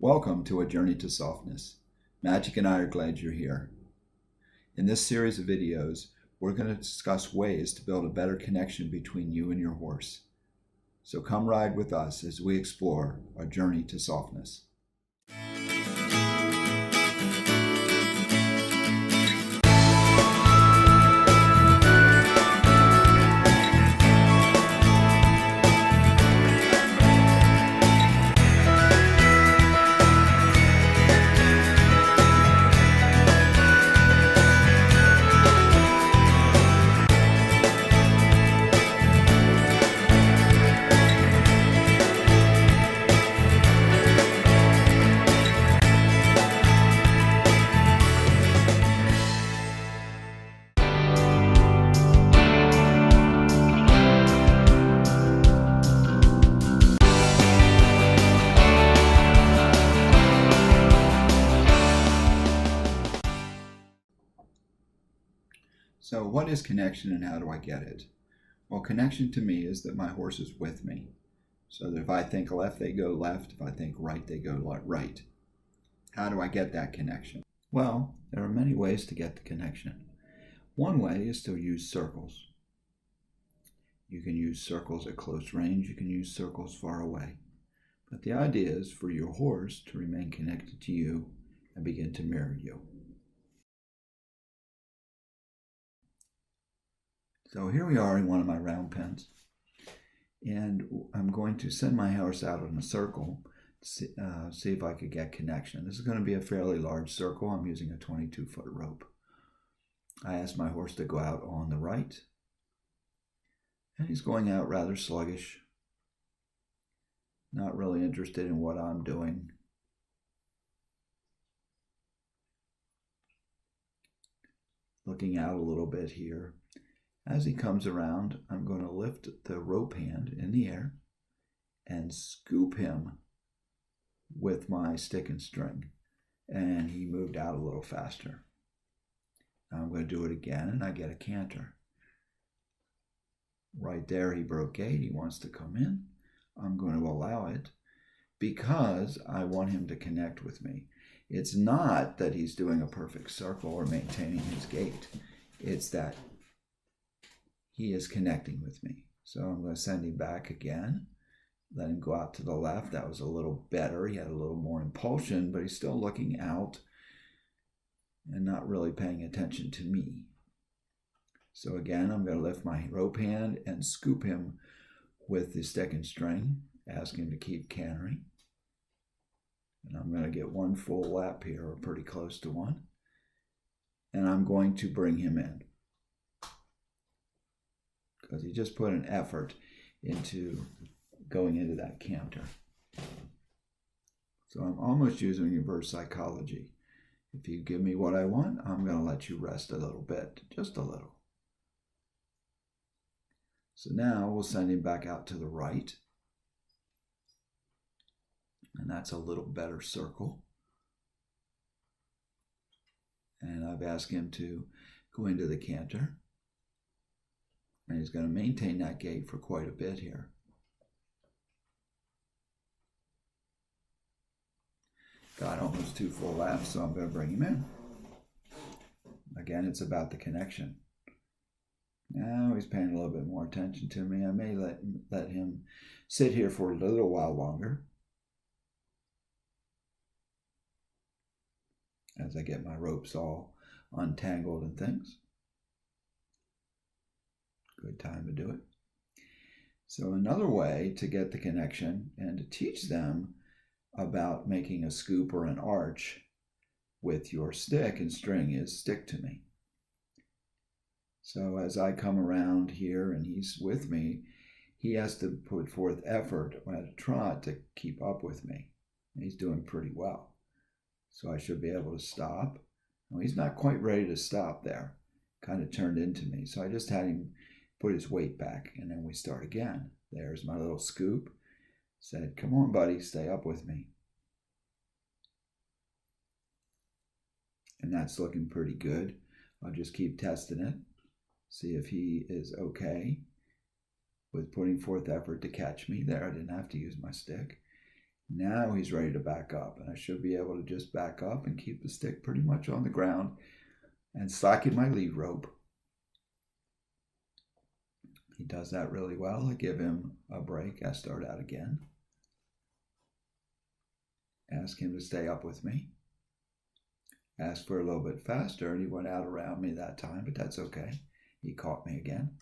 Welcome to A Journey to Softness. Magic and I are glad you're here. In this series of videos, we're going to discuss ways to build a better connection between you and your horse. So come ride with us as we explore A Journey to Softness. So what is connection and how do I get it? Well, connection to me is that my horse is with me. So that if I think left, they go left. If I think right, they go right. How do I get that connection? Well, there are many ways to get the connection. One way is to use circles. You can use circles at close range. You can use circles far away. But the idea is for your horse to remain connected to you and begin to mirror you. So here we are in one of my round pens, and I'm going to send my horse out in a circle to see if I could get connection. This is going to be a fairly large circle. I'm using a 22-foot rope. I asked my horse to go out on the right, and he's going out rather sluggish, not really interested in what I'm doing. Looking out a little bit here. As he comes around, I'm going to lift the rope hand in the air and scoop him with my stick and string. And he moved out a little faster. Now I'm going to do it again and I get a canter. Right there he broke gate. He wants to come in. I'm going to allow it because I want him to connect with me. It's not that he's doing a perfect circle or maintaining his gait. It's that he is connecting with me. So I'm going to send him back again. Let him go out to the left. That was a little better. He had a little more impulsion, but he's still looking out and not really paying attention to me. So again, I'm going to lift my rope hand and scoop him with the stick and string, ask him to keep cantering. And I'm going to get one full lap here, or pretty close to one. And I'm going to bring him in, because he just put an effort into going into that canter. So I'm almost using reverse psychology. If you give me what I want, I'm going to let you rest a little bit, just a little. So now we'll send him back out to the right. And that's a little better circle. And I've asked him to go into the canter. And he's going to maintain that gait for quite a bit here. Got almost 2 full laps, so I'm going to bring him in. Again, it's about the connection. Now he's paying a little bit more attention to me. I may let him sit here for a little while longer as I get my ropes all untangled and things. Good time to do it. So another way to get the connection and to teach them about making a scoop or an arch with your stick and string is stick to me. So as I come around here and he's with me, he has to put forth effort at a trot to keep up with me. And he's doing pretty well. So I should be able to stop. Well, he's not quite ready to stop there. Kind of turned into me. So I just had him put his weight back, and then we start again. There's my little scoop. Said, come on, buddy, stay up with me. And that's looking pretty good. I'll just keep testing it, see if he is okay with putting forth effort to catch me. There, I didn't have to use my stick. Now he's ready to back up, and I should be able to just back up and keep the stick pretty much on the ground and slacken my lead rope. He does that really well. I give him a break. I start out again. Ask him to stay up with me. Ask for a little bit faster, and he went out around me that time, but that's okay. He caught me again.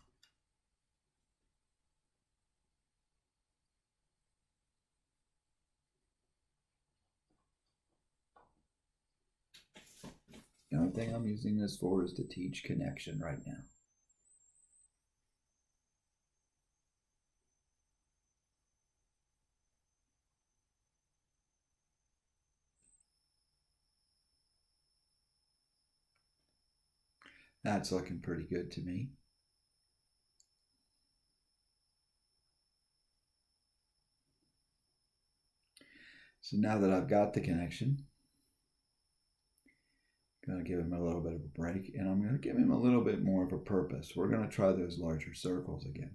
The only thing I'm using this for is to teach connection right now. That's looking pretty good to me. So now that I've got the connection, I'm going to give him a little bit of a break, and I'm going to give him a little bit more of a purpose. We're going to try those larger circles again.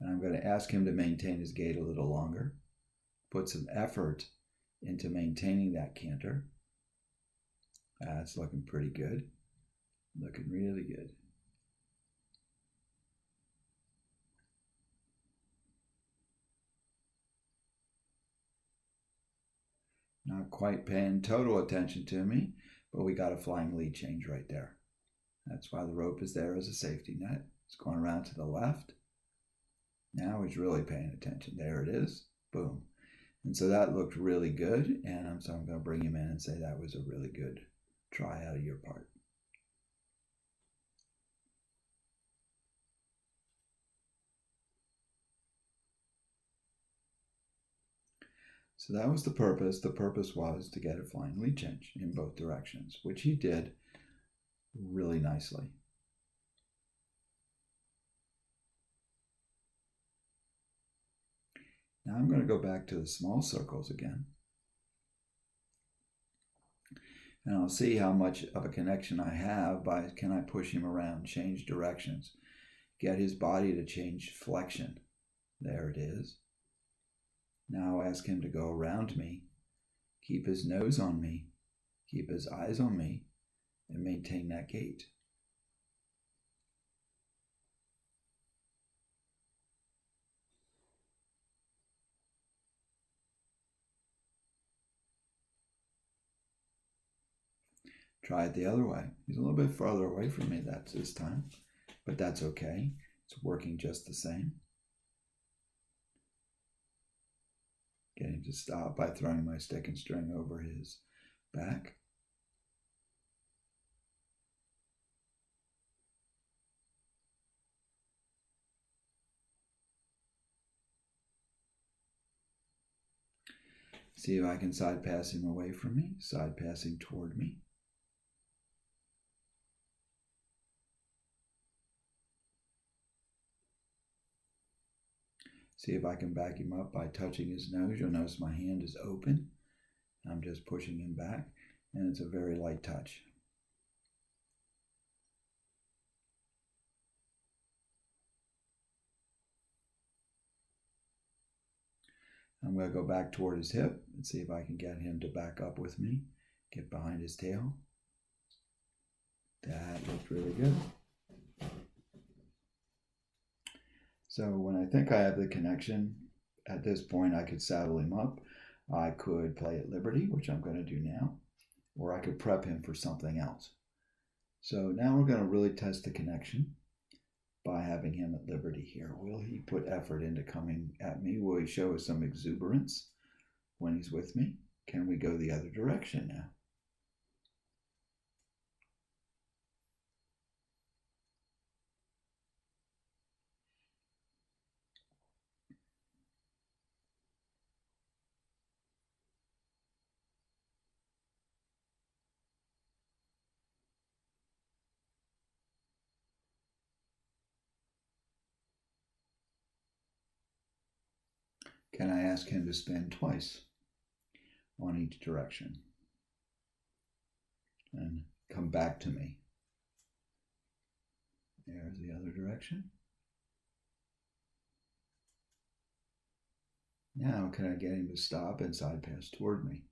And I'm going to ask him to maintain his gait a little longer, put some effort into maintaining that canter. That's looking pretty good. Looking really good. Not quite paying total attention to me, but we got a flying lead change right there. That's why the rope is there as a safety net. It's going around to the left. Now he's really paying attention. There it is. Boom. And so that looked really good. And so I'm going to bring him in and say that was a really good try out of your part. So that was the purpose. The purpose was to get a flying lead change in both directions, which he did really nicely. Now I'm going to go back to the small circles again. And I'll see how much of a connection I have by can I push him around, change directions, get his body to change flexion. There it is. Now I'll ask him to go around me, keep his nose on me, keep his eyes on me, and maintain that gait. Try it the other way. He's a little bit farther away from me this time, but that's okay. It's working just the same. Get him to stop by throwing my stick and string over his back. See if I can side pass him away from me, side passing toward me. See if I can back him up by touching his nose. You'll notice my hand is open. I'm just pushing him back, and it's a very light touch. I'm going to go back toward his hip and see if I can get him to back up with me, get behind his tail. That looked really good. So when I think I have the connection, at this point I could saddle him up. I could play at liberty, which I'm going to do now, or I could prep him for something else. So now we're going to really test the connection by having him at liberty here. Will he put effort into coming at me? Will he show us some exuberance when he's with me? Can we go the other direction now? Can I ask him to spin twice on each direction and come back to me? There's the other direction. Now, can I get him to stop and side pass toward me?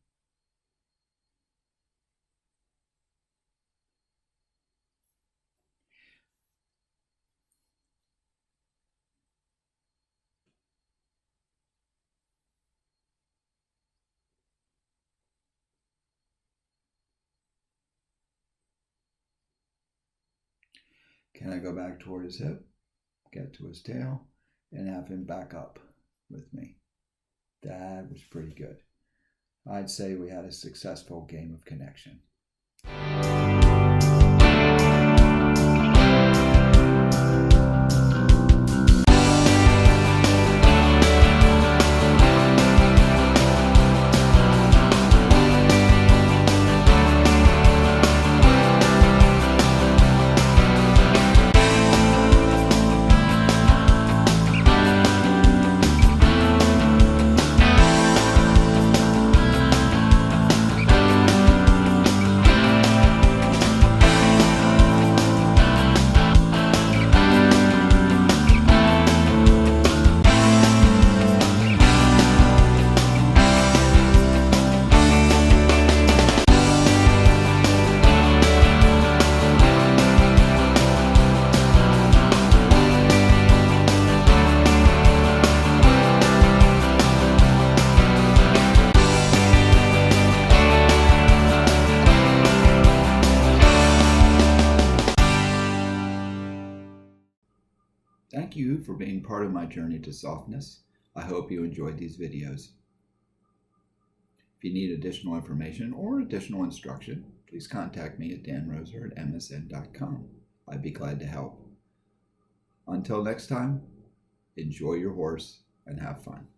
Can I go back toward his hip, get to his tail, and have him back up with me? That was pretty good. I'd say we had a successful game of connection. Thank you for being part of my journey to softness. I hope you enjoyed these videos. If you need additional information or additional instruction, please contact me at danroser@msn.com. I'd be glad to help. Until next time, enjoy your horse and have fun.